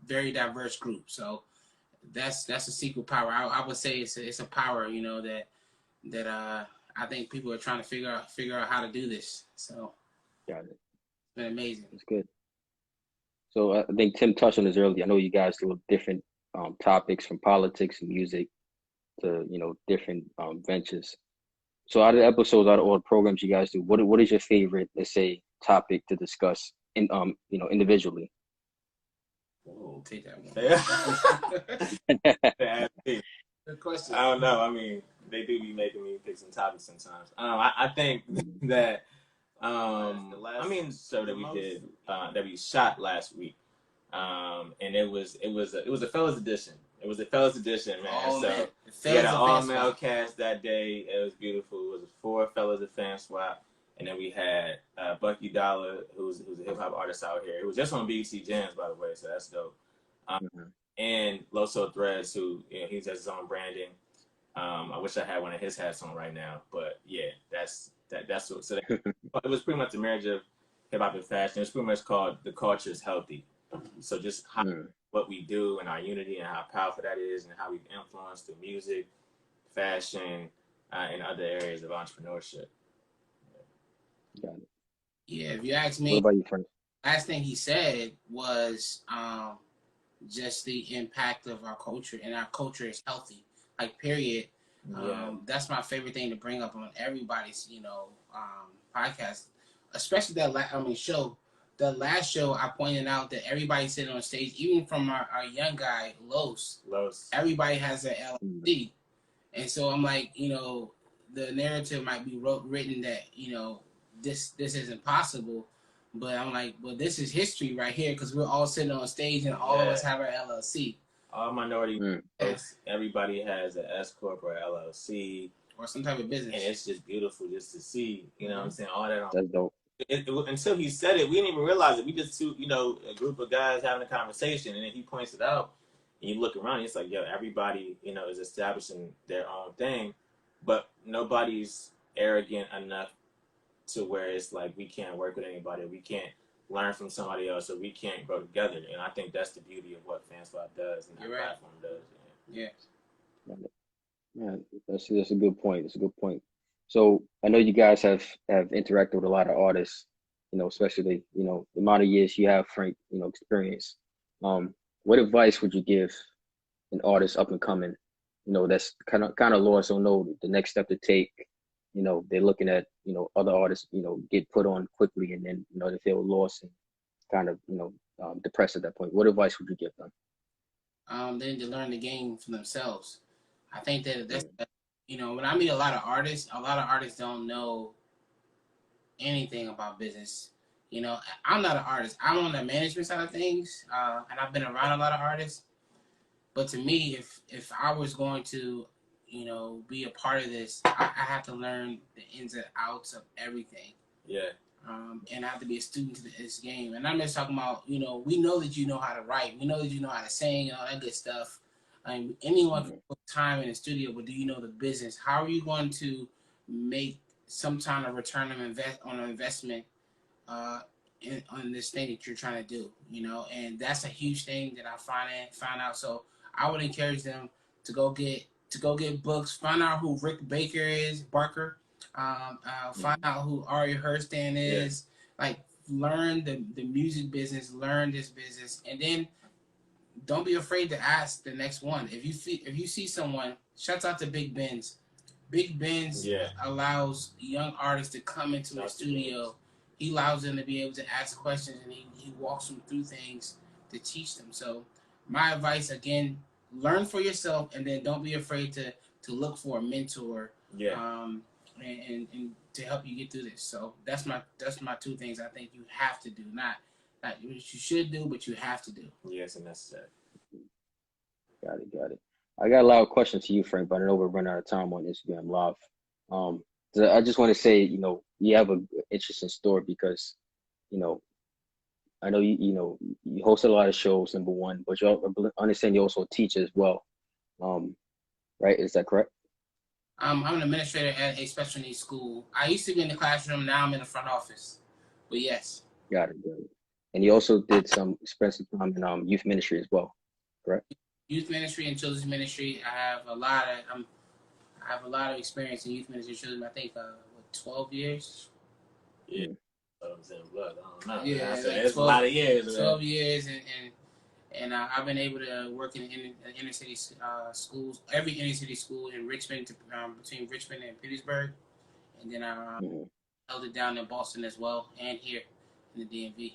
Speaker 4: very diverse group. So that's a secret power. I would say it's a power, that I think people are trying to figure out how to do this. So
Speaker 3: got it.
Speaker 4: It's been amazing.
Speaker 3: It's good. So I think Tim touched on this earlier. I know you guys do different topics, from politics and music to different ventures. So out of the episodes, out of all the programs you guys do, what is your favorite, let's say, topic to discuss in individually?
Speaker 4: Whoa, take that one. Good question.
Speaker 2: I don't know. I mean, they do be making me pick some topics sometimes. I think that the last show that we did, that we shot last week, and it was a fellas edition. It was a fellas edition, man.
Speaker 4: Oh,
Speaker 2: so
Speaker 4: man.
Speaker 2: We had an all-male cast that day. It was beautiful. It was 4 fellas at FanSwap, and then we had Bucky Dollar, who's a hip hop artist out here. It was just on BET Jams, by the way, so that's dope. And Loso Threads, who he does his own branding. I wish I had one of his hats on right now, but yeah, that's what. So it was pretty much a marriage of hip hop and fashion. It was pretty much called "The Culture is Healthy." So just what we do and our unity and how powerful that is, and how we've influenced through music, fashion, and other areas of entrepreneurship.
Speaker 3: Got it.
Speaker 4: Yeah, if you ask me,
Speaker 3: what about you, friend?
Speaker 4: Last thing he said was just the impact of our culture, and our culture is healthy. Like, period. That's my favorite thing to bring up on everybody's, podcast, especially that show. The last show, I pointed out that everybody sitting on stage, even from our young guy Los, everybody has their LLC, and so I'm like, the narrative might be written that this isn't possible. But I'm like, well, this is history right here, because we're all sitting on stage and all of us have our LLC.
Speaker 2: All minority folks, everybody has an S Corp or LLC.
Speaker 4: Or some type of business.
Speaker 2: And it's just beautiful just to see, what I'm saying, all that.
Speaker 3: That's dope.
Speaker 2: Until he said it, we didn't even realize it. We just, a group of guys having a conversation, and then he points it out, and you look around, and it's like, everybody, is establishing their own thing, but nobody's arrogant enough to where it's like we can't work with anybody, we can't learn from somebody else, or we can't grow together. And I think that's the beauty of what FanSwap does and that platform does.
Speaker 4: Yeah.
Speaker 3: That's a good point. It's a good point. So I know you guys have interacted with a lot of artists, especially the amount of years you have, Frank, experience. What advice would you give an artist up and coming, that's kind of lost, or know the next step to take? They're looking at other artists get put on quickly, and then they feel lost and kind of depressed at that point. What advice would you give them?
Speaker 4: They need to learn the game for themselves. I think that's when I meet a lot of artists don't know anything about business. I'm not an artist. I'm on the management side of things, and I've been around a lot of artists. But to me, if I was going to be a part of this, I have to learn the ins and outs of everything.
Speaker 2: Yeah.
Speaker 4: And I have to be a student to this game. And I'm just talking about, we know that you know how to write. We know that you know how to sing and all that good stuff. Anyone can put time in the studio, but do you know the business? How are you going to make some kind of return on investment on this thing that you're trying to do? And that's a huge thing that I found out. So I would encourage them to go get to go get books. Find out who Rick Baker is, Barker. Find out who Ari Hurston is. Like, learn the music business, learn this business, and then don't be afraid to ask the next one. If you see someone, shouts out to Big Benz. Big Benz allows young artists to come into the studio. He allows them to be able to ask questions, and he walks them through things to teach them. So my advice, again, learn for yourself, and then don't be afraid to look for a mentor. And to help you get through this. So that's my two things I think you have to do. Not what you should do, but you have to do.
Speaker 2: Yes, and necessary.
Speaker 3: Got it. I got a lot of questions to you, Frank, but I know we're running out of time on Instagram Live. So I just want to say, you have an interesting story because, I know you host a lot of shows, number one, but you understand you also teach as well. Right? Is that correct?
Speaker 4: I'm an administrator at a special needs school. I used to be in the classroom. Now I'm in the front office. But yes.
Speaker 3: Got it. And you also did spend some time in youth ministry as well, correct?
Speaker 4: Youth ministry and children's ministry. I have a lot of experience in youth ministry. Children, I think 12 years.
Speaker 2: Yeah. I don't know.
Speaker 4: Yeah,
Speaker 2: it's 12, a lot of years.
Speaker 4: 12 years, and I've been able to work in inner city schools, every inner city school in Richmond, between Richmond and Petersburg, and then I held it down in Boston as well, and here in the DMV.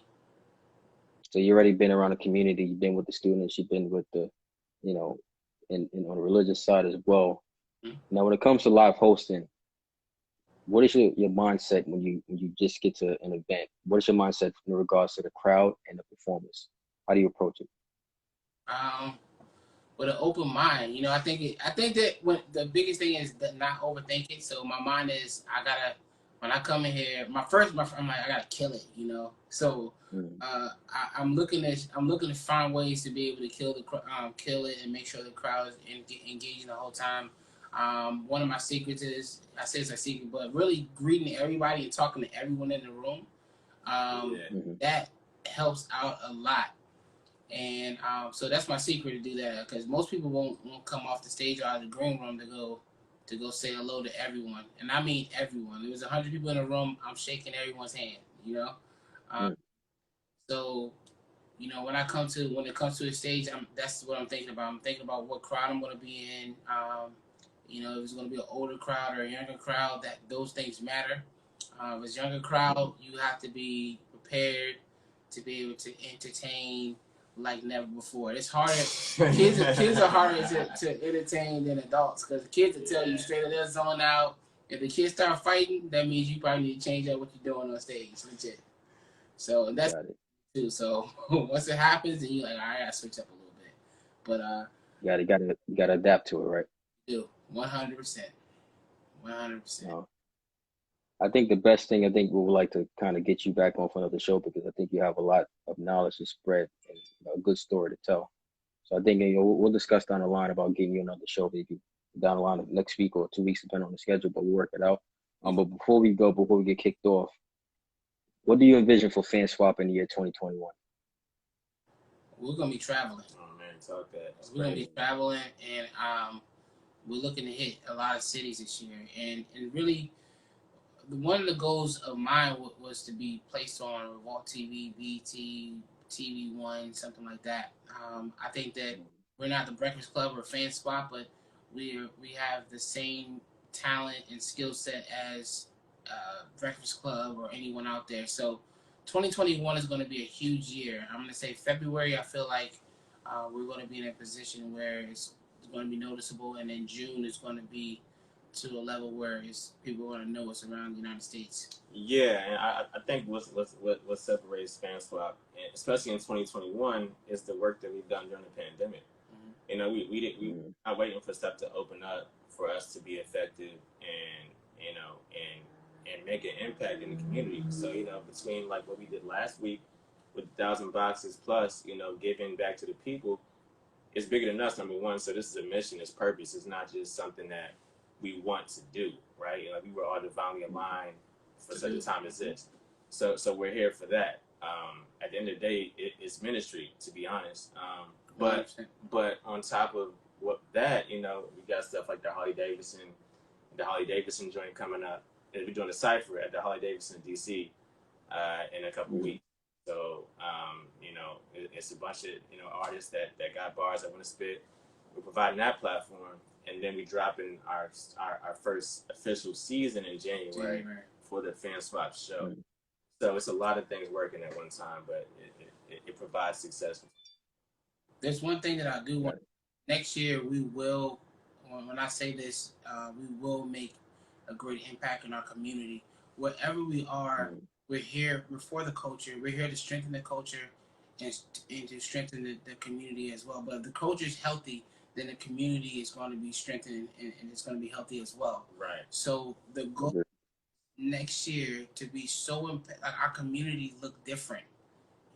Speaker 3: So you already been around the community. You've been with the students. You've been with the, and on the religious side as well. Now, when it comes to live hosting, what is your mindset when you just get to an event? What is your mindset in regards to the crowd and the performance? How do you approach it?
Speaker 4: With an open mind, I think that when the biggest thing is that not overthink it. So my mind is, when I come in here, I'm like, I gotta kill it, So I'm looking to find ways to be able to kill it and make sure the crowd is engaging the whole time. One of my secrets is, I say it's a secret, but really greeting everybody and talking to everyone in the room. That helps out a lot. And so that's my secret to do that, because most people won't come off the stage or out of the green room to go say hello to everyone, and I mean everyone. There was 100 people in the room. I'm shaking everyone's hand, So when it comes to the stage, that's what I'm thinking about. I'm thinking about what crowd I'm going to be in. If it's going to be an older crowd or a younger crowd, that those things matter. If it's a younger crowd, you have to be prepared to be able to entertain like never before. It's harder. Kids are harder to entertain than adults, because the kids will tell you straight up, they'll zone out. If the kids start fighting, that means you probably need to change up what you're doing on stage. Legit. So that's too. So once it happens, then you're like, all right, I gotta switch up a little bit. But
Speaker 3: you gotta adapt to it, right?
Speaker 4: Do 100%. 100%.
Speaker 3: I think the best thing, we would like to kind of get you back on for another show, because I think you have a lot of knowledge to spread and a good story to tell. So I think we'll discuss down the line about getting you another show, maybe down the line of next week or 2 weeks, depending on the schedule, but we'll work it out. But before we get kicked off, what do you envision for FanSwap in the year 2021?
Speaker 4: We're going to be traveling.
Speaker 2: Oh, man, talk that.
Speaker 4: We're going to be traveling, and we're looking to hit a lot of cities this year. And really, one of the goals of mine was to be placed on Revolt TV, BT, TV One, something like that. I think that we're not the Breakfast Club or FanSwap, but we have the same talent and skill set as Breakfast Club or anyone out there. So 2021 is going to be a huge year. I'm going to say February, I feel like we're going to be in a position where it's going to be noticeable, and then June is going to be to a level where people want to know us around the United States.
Speaker 2: Yeah, and I think what separates FanSwap, especially in 2021, is the work that we've done during the pandemic. We not waiting for stuff to open up for us to be effective and make an impact in the community. So between like what we did last week with 1,000 boxes plus, giving back to the people, it's bigger than us. Number one, so this is a mission, it's purpose. It's not just something that we want to do, right? We were all divinely aligned for such a time as this. So we're here for that. At the end of the day, it's ministry, to be honest. But on top of what that, you know, we got stuff like the Harley Davidson joint coming up. And we're doing a cypher at the Harley Davidson DC in a couple
Speaker 3: Mm.
Speaker 2: weeks. So, you know, it's a bunch of, you know, artists that got bars that want to spit. We're providing that platform, and then we dropping our first official season in January for the FanSwap show.
Speaker 3: Mm.
Speaker 2: So it's a lot of things working at one time, but it provides success.
Speaker 4: There's one thing that I do want. Next year, we will, when I say this, we will make a great impact in our community. Wherever we are,
Speaker 3: Mm.
Speaker 4: we're here, we're for the culture. We're here to strengthen the culture and to strengthen the community as well. But if the culture is healthy, then the community is going to be strengthened and it's going to be healthy as well.
Speaker 2: Right.
Speaker 4: So the goal next year to be so like our community look different,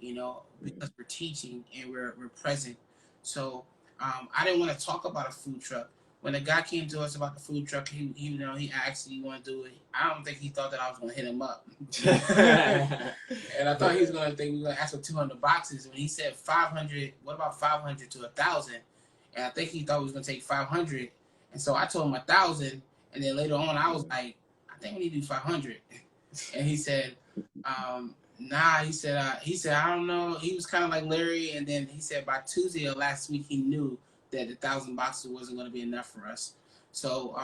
Speaker 4: you know, because we're teaching and we're present. So I didn't want to talk about a food truck. When the guy came to us about the food truck, he you know, he asked, "Do you want to do it?" I don't think he thought that I was going to hit him up, and I thought he was going to think we were going to ask for 200 boxes. When he said 500, what about 500 to 1,000? And I think he thought we was going to take 500, and so I told him 1,000, and then later on I was like, "I think we need to do 500," and he said, "Nah," he said, "I don't know." He was kind of like Larry, and then he said by Tuesday of last week he knew that the 1,000 boxes wasn't going to be enough for us. So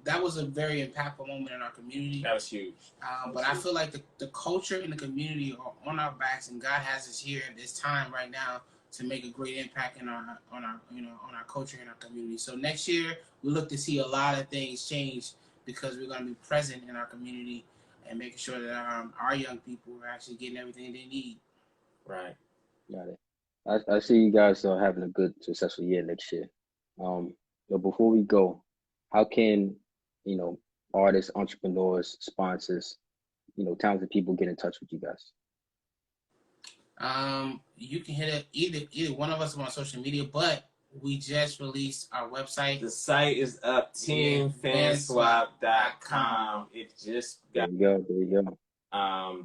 Speaker 4: that was a very impactful moment in our community.
Speaker 2: That was huge.
Speaker 4: But I feel like the culture and the community are on our backs, and God has us here at this time right now to make a great impact on our culture and our community. So next year we look to see a lot of things change because we're going to be present in our community and making sure that our young people are actually getting everything they need.
Speaker 2: Right.
Speaker 3: Got it. I see you guys are having a good, successful year next year. But before we go, how can, you know, artists, entrepreneurs, sponsors, you know, talented people get in touch with you guys?
Speaker 4: You can hit it either one of us on social media, but we just released our website.
Speaker 2: The site is up, teamfanswap.com. It just got.
Speaker 3: There you go.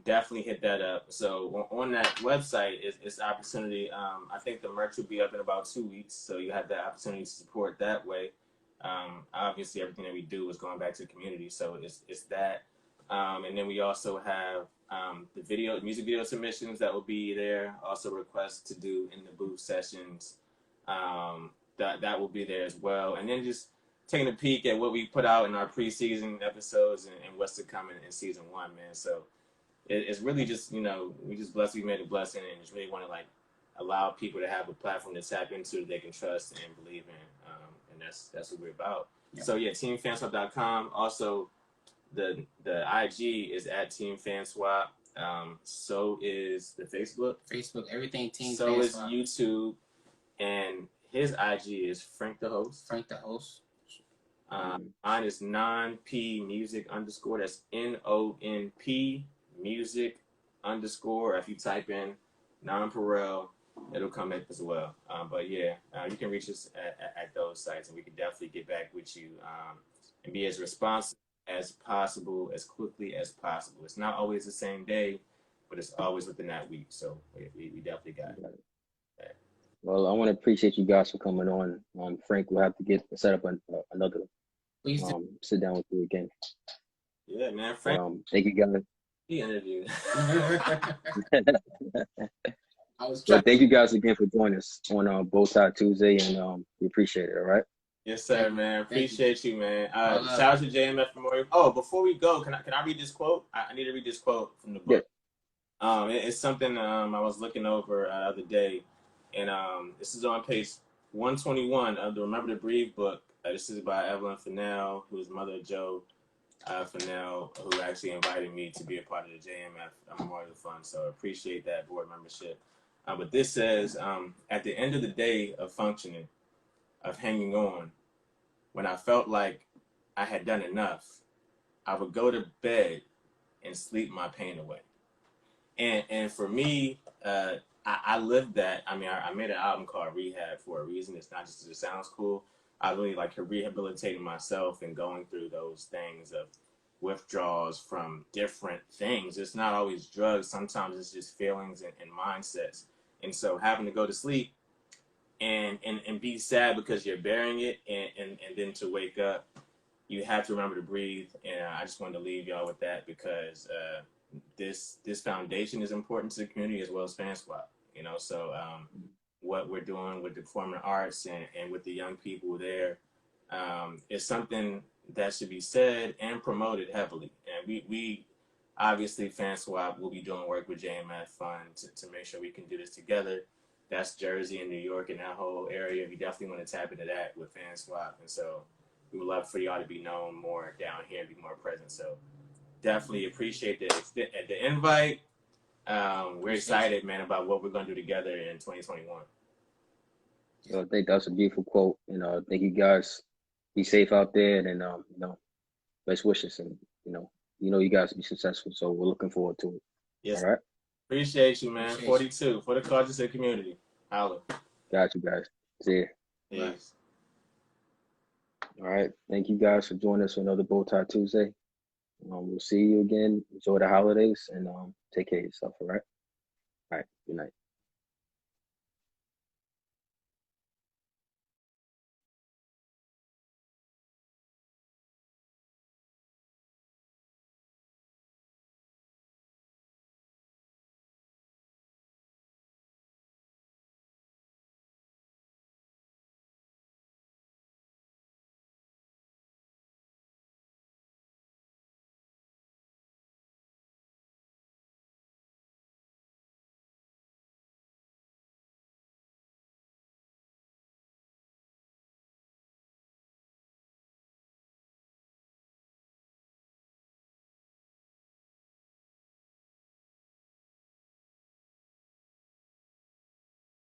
Speaker 2: Definitely hit that up. So on that website is opportunity. I think the merch will be up in about 2 weeks, so you have the opportunity to support that way. Obviously, everything that we do is going back to the community, so it's that. And then we also have the music video submissions that will be there. Also, requests to do in the booth sessions. That will be there as well. And then just taking a peek at what we put out in our preseason episodes and what's to come in season 1, man. So it's really just, you know, we just blessed we made a blessing, and just really want to like allow people to have a platform to tap into that they can trust and believe in. And that's what we're about. Yep. So yeah, teamfanswap.com. Also, the IG is at teamfanswap. So is the Facebook,
Speaker 4: everything Team
Speaker 2: So
Speaker 4: Fanswap.
Speaker 2: Is YouTube, and his IG is Frank the Host. Mine is NonP Music _. That's NONP Music _. If you type in NonPareil, it'll come up as well. But yeah, you can reach us at those sites, and we can definitely get back with you and be as responsive as possible, as quickly as possible. It's not always the same day, but it's always within that week. So we definitely got it.
Speaker 3: Well, I want to appreciate you guys for coming on. Frank, we'll have to set up another sit down with you again.
Speaker 2: Yeah, man. Frank.
Speaker 3: Thank you guys.
Speaker 2: He interviewed.
Speaker 3: But thank you guys again for joining us on Both Side Tuesday, and we appreciate it. All right.
Speaker 2: Yes, sir, man. Appreciate you, man. Shout out to JMF Memorial. Oh, before we go, can I read this quote? I need to read this quote from the book. Yeah. It's something I was looking over the other day, and this is on page 121 of the Remember to Breathe book. This is by Evelyn Fennell, who is mother of Joe Fennell, who actually invited me to be a part of the JMF Memorial Fund. So I appreciate that board membership. But this says, at the end of the day of functioning, of hanging on, when I felt like I had done enough, I would go to bed and sleep my pain away. And for me, I lived that. I mean, I made an album called Rehab for a reason. It's not just because it sounds cool. I really like rehabilitating myself and going through those things of withdrawals from different things. It's not always drugs. Sometimes it's just feelings and mindsets. And so having to go to sleep and be sad because you're bearing it, and then to wake up, you have to remember to breathe. And I just wanted to leave y'all with that, because this foundation is important to the community as well as FanSwap. You know, so what we're doing with the performing arts and with the young people there is something that should be said and promoted heavily. And we obviously, FanSwap will be doing work with JMF Fund to make sure we can do this together. That's Jersey and New York and that whole area. We definitely want to tap into that with FanSwap. And so we would love for y'all to be known more down here and be more present. So definitely appreciate the invite. We're excited, man, about what we're going to do together in 2021.
Speaker 3: I think that's a beautiful quote. Thank you guys. Be safe out there, and best wishes, and you guys be successful. So we're looking forward to it.
Speaker 2: Yes.
Speaker 3: All right.
Speaker 2: Appreciate you, man. 42 for the Culture City community. Holla.
Speaker 3: Got you guys. See ya.
Speaker 2: Yes.
Speaker 3: All right. Thank you guys for joining us for another Bow Tie Tuesday. We'll see you again. Enjoy the holidays, and take care of yourself. All right. All right. Good night.